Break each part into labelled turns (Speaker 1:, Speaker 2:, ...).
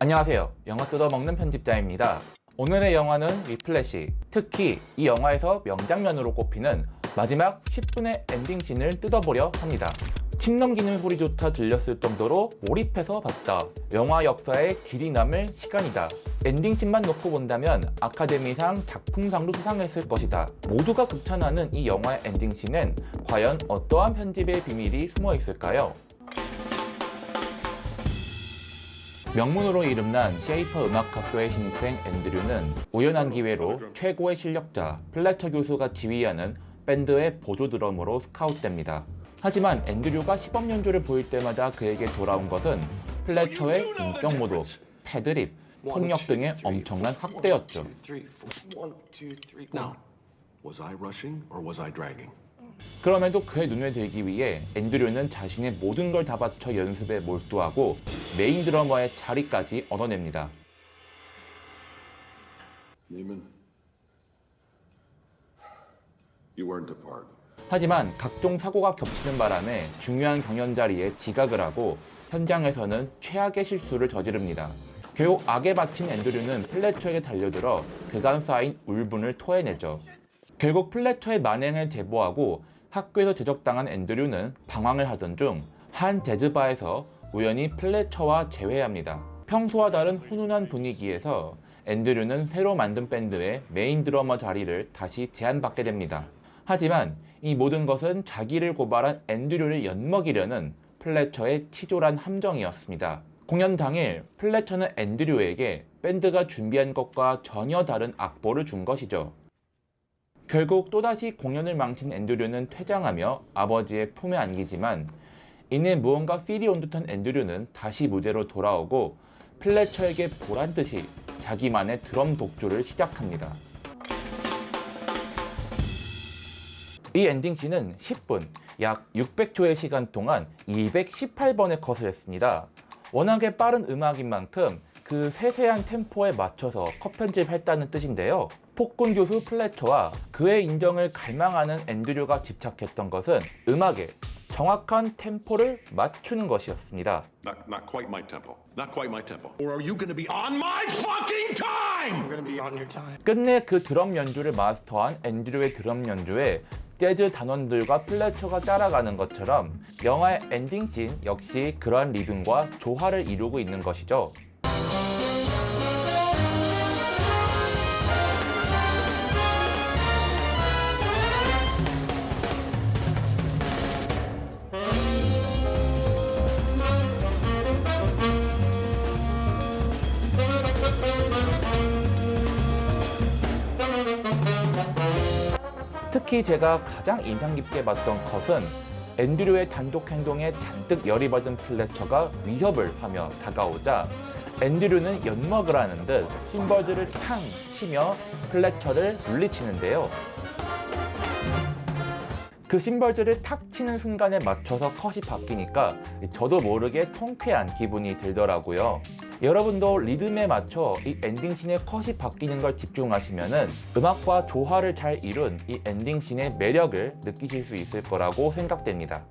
Speaker 1: 안녕하세요. 영화 뜯어먹는 편집자입니다. 오늘의 영화는 위플래시. 특히 이 영화에서 명장면으로 꼽히는 마지막 10분의 엔딩씬을 뜯어보려 합니다. 침 넘기는 소리조차 들렸을 정도로 몰입해서 봤다. 영화 역사에 길이 남을 시간이다. 엔딩씬만 놓고 본다면 아카데미상 작품상도 수상했을 것이다. 모두가 극찬하는 이 영화의 엔딩씬엔 과연 어떠한 편집의 비밀이 숨어 있을까요? 명문으로 이름난 셰이퍼 음악학교의 신입생 앤드류는 우연한 기회로 최고의 실력자 플래처 교수가 지휘하는 밴드의 보조 드러머로 스카웃됩니다. 하지만 앤드류가 시범 연주를 보일 때마다 그에게 돌아온 것은 플래처의 인격 모독, 패드립, 폭력 등의 엄청난 학대였죠. 그럼에도 그의 눈에 들기 위해 앤드류는 자신의 모든 걸 다 바쳐 연습에 몰두하고 메인 드러머의 자리까지 얻어냅니다. 하지만 각종 사고가 겹치는 바람에 중요한 경연 자리에 지각을 하고 현장에서는 최악의 실수를 저지릅니다. 결국 악에 바친 앤드류는 플래처에게 달려들어 그간 쌓인 울분을 토해내죠. 결국 플래처의 만행을 제보하고 학교에서 제적당한 앤드류는 방황을 하던 중 한 재즈바에서 우연히 플래처와 재회합니다. 평소와 다른 훈훈한 분위기에서 앤드류는 새로 만든 밴드의 메인 드러머 자리를 다시 제안받게 됩니다. 하지만 이 모든 것은 자기를 고발한 앤드류를 엿먹이려는 플래처의 치졸한 함정이었습니다. 공연 당일 플래처는 앤드류에게 밴드가 준비한 것과 전혀 다른 악보를 준 것이죠. 결국 또다시 공연을 망친 앤드류는 퇴장하며 아버지의 품에 안기지만 이내 무언가 필이 온 듯한 앤드류는 다시 무대로 돌아오고 플래처에게 보란듯이 자기만의 드럼 독주를 시작합니다. 이 엔딩씬은 10분, 약 600초의 시간 동안 218번의 컷을 했습니다. 워낙에 빠른 음악인 만큼 그 세세한 템포에 맞춰서 컷 편집했다는 뜻인데요. 폭군 교수 플래처와 그의 인정을 갈망하는 앤드류가 집착했던 것은 음악에 정확한 템포를 맞추는 것이었습니다.
Speaker 2: Not quite my tempo. Not quite my tempo. Or are you going to be on my fucking time?
Speaker 3: I'm gonna be on your time.
Speaker 1: 끝내 그 드럼 연주를 마스터한 앤드류의 드럼 연주에 재즈 단원들과 플래처가 따라가는 것처럼 영화의 엔딩씬 역시 그러한 리듬과 조화를 이루고 있는 것이죠. 특히 제가 가장 인상 깊게 봤던 컷은 앤드류의 단독 행동에 잔뜩 열이 받은 플래처가 위협을 하며 다가오자 앤드류는 엿먹으라는 듯 심벌즈를 탕 치며 플래처를 물리치는데요. 그 심벌즈를 탁 치는 순간에 맞춰서 컷이 바뀌니까 저도 모르게 통쾌한 기분이 들더라고요. 여러분도 리듬에 맞춰 이 엔딩씬의 컷이 바뀌는 걸 집중하시면은 음악과 조화를 잘 이룬 이 엔딩씬의 매력을 느끼실 수 있을 거라고 생각됩니다.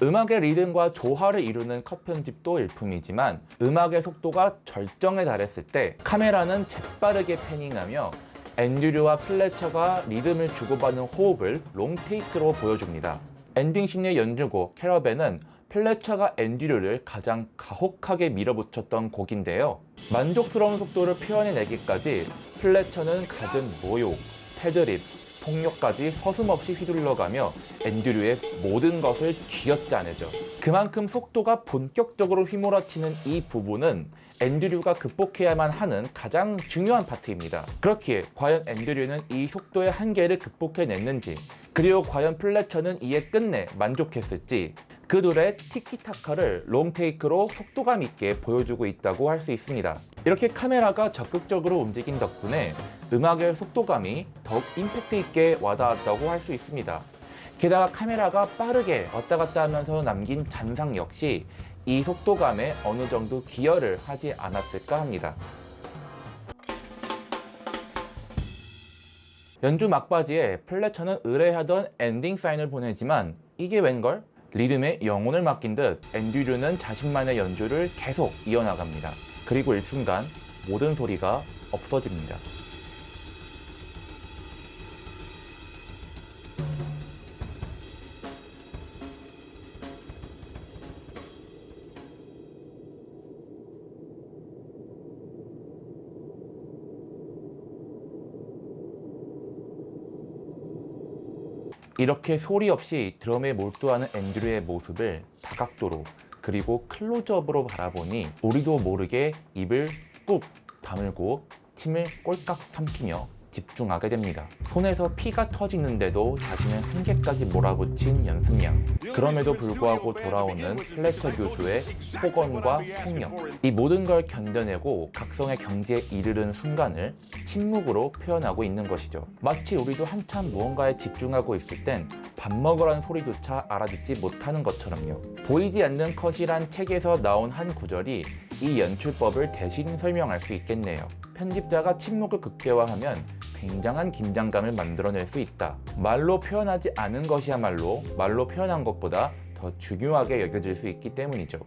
Speaker 1: 음악의 리듬과 조화를 이루는 컷 편집도 일품이지만 음악의 속도가 절정에 달했을 때 카메라는 재빠르게 패닝하며 앤드류와 플래처가 리듬을 주고받는 호흡을 롱테이크로 보여줍니다. 엔딩씬의 연주곡 캐러밴은 플래처가 앤드류를 가장 가혹하게 밀어붙였던 곡인데요. 만족스러운 속도를 표현해내기까지 플래처는 갖은 모욕, 패드립, 폭력까지 서슴없이 휘둘러가며 앤드류의 모든 것을 쥐어짜내죠. 그만큼 속도가 본격적으로 휘몰아치는 이 부분은 앤드류가 극복해야만 하는 가장 중요한 파트입니다. 그렇기에 과연 앤드류는 이 속도의 한계를 극복해냈는지, 그리고 과연 플래처는 이에 끝내 만족했을지, 그 노래의 티키타카를 롱테이크로 속도감 있게 보여주고 있다고 할 수 있습니다. 이렇게 카메라가 적극적으로 움직인 덕분에 음악의 속도감이 더욱 임팩트 있게 와닿았다고 할 수 있습니다. 게다가 카메라가 빠르게 왔다 갔다 하면서 남긴 잔상 역시 이 속도감에 어느 정도 기여를 하지 않았을까 합니다. 연주 막바지에 플래처는 의뢰하던 엔딩 사인을 보내지만 이게 웬걸? 리듬에 영혼을 맡긴 듯 앤드류는 자신만의 연주를 계속 이어나갑니다. 그리고 일순간 모든 소리가 없어집니다. 이렇게 소리 없이 드럼에 몰두하는 앤드류의 모습을 다각도로 그리고 클로즈업으로 바라보니 우리도 모르게 입을 꾹 다물고 침을 꼴깍 삼키며 집중하게 됩니다. 손에서 피가 터지는데도 자신의 한계까지 몰아붙인 연습량. 그럼에도 불구하고 돌아오는 플래처 교수의 폭언과 폭력. 이 모든 걸 견뎌내고 각성의 경지에 이르는 순간을 침묵으로 표현하고 있는 것이죠. 마치 우리도 한참 무언가에 집중하고 있을 땐 밥 먹으라는 소리조차 알아듣지 못하는 것처럼요. 보이지 않는 컷이란 책에서 나온 한 구절이 이 연출법을 대신 설명할 수 있겠네요. 편집자가 침묵을 극대화하면 굉장한 긴장감을 만들어낼 수 있다. 말로 표현하지 않은 것이야말로 말로 표현한 것보다 더 중요하게 여겨질 수 있기 때문이죠.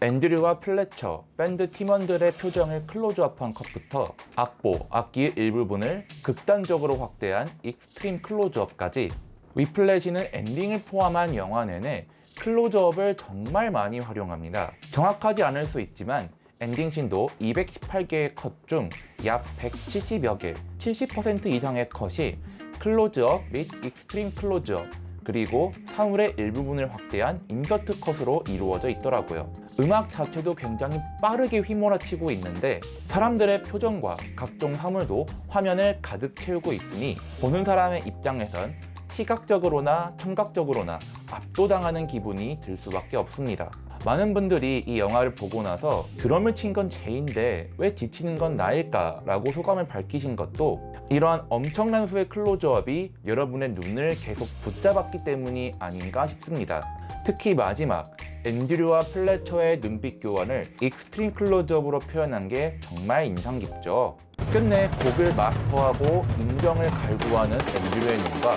Speaker 1: 앤드류와 플래처, 밴드 팀원들의 표정을 클로즈업한 컷부터 악보, 악기의 일부분을 극단적으로 확대한 익스트림 클로즈업까지 위플래시는 엔딩을 포함한 영화 내내 클로즈업을 정말 많이 활용합니다. 정확하지 않을 수 있지만 엔딩씬도 218개의 컷 중 약 170여 개, 70% 이상의 컷이 클로즈업 및 익스트림 클로즈업, 그리고 사물의 일부분을 확대한 인서트 컷으로 이루어져 있더라고요. 음악 자체도 굉장히 빠르게 휘몰아치고 있는데 사람들의 표정과 각종 사물도 화면을 가득 채우고 있으니 보는 사람의 입장에선 시각적으로나 청각적으로나 압도당하는 기분이 들 수밖에 없습니다. 많은 분들이 이 영화를 보고 나서 드럼을 친 건 제인데 왜 지치는 건 나일까? 라고 소감을 밝히신 것도 이러한 엄청난 수의 클로즈업이 여러분의 눈을 계속 붙잡았기 때문이 아닌가 싶습니다. 특히 마지막 앤드류와 플래처의 눈빛 교환을 익스트림 클로즈업으로 표현한 게 정말 인상 깊죠. 끝내 곡을 마스터하고 인정을 갈구하는 앤드류의 눈과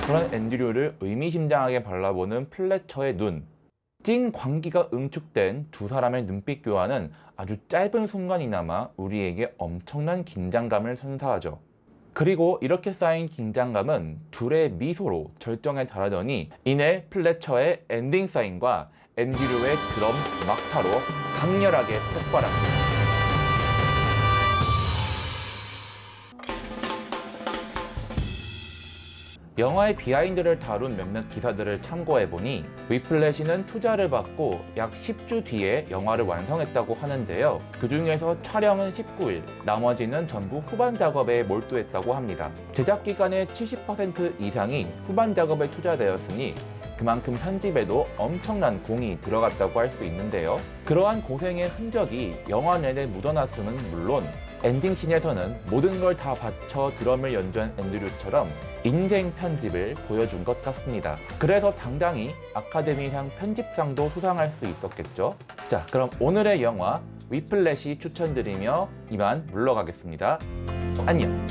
Speaker 1: 그런 앤드류를 의미심장하게 바라보는 플래처의 눈, 찐 광기가 응축된 두 사람의 눈빛 교환은 아주 짧은 순간이나마 우리에게 엄청난 긴장감을 선사하죠. 그리고 이렇게 쌓인 긴장감은 둘의 미소로 절정에 달하더니 이내 플래처의 엔딩 사인과 앤드류의 드럼 막타로 강렬하게 폭발합니다. 영화의 비하인드를 다룬 몇몇 기사들을 참고해보니 위플래시는 투자를 받고 약 10주 뒤에 영화를 완성했다고 하는데요. 그 중에서 촬영은 19일, 나머지는 전부 후반 작업에 몰두했다고 합니다. 제작 기간의 70% 이상이 후반 작업에 투자되었으니 그만큼 편집에도 엄청난 공이 들어갔다고 할 수 있는데요. 그러한 고생의 흔적이 영화 내내 묻어났음은 물론 엔딩씬에서는 모든 걸 다 바쳐 드럼을 연주한 앤드류처럼 인생 편집을 보여준 것 같습니다. 그래서 당당히 아카데미상 편집상도 수상할 수 있었겠죠. 자, 그럼 오늘의 영화 위플래시 추천드리며 이만 물러가겠습니다. 안녕.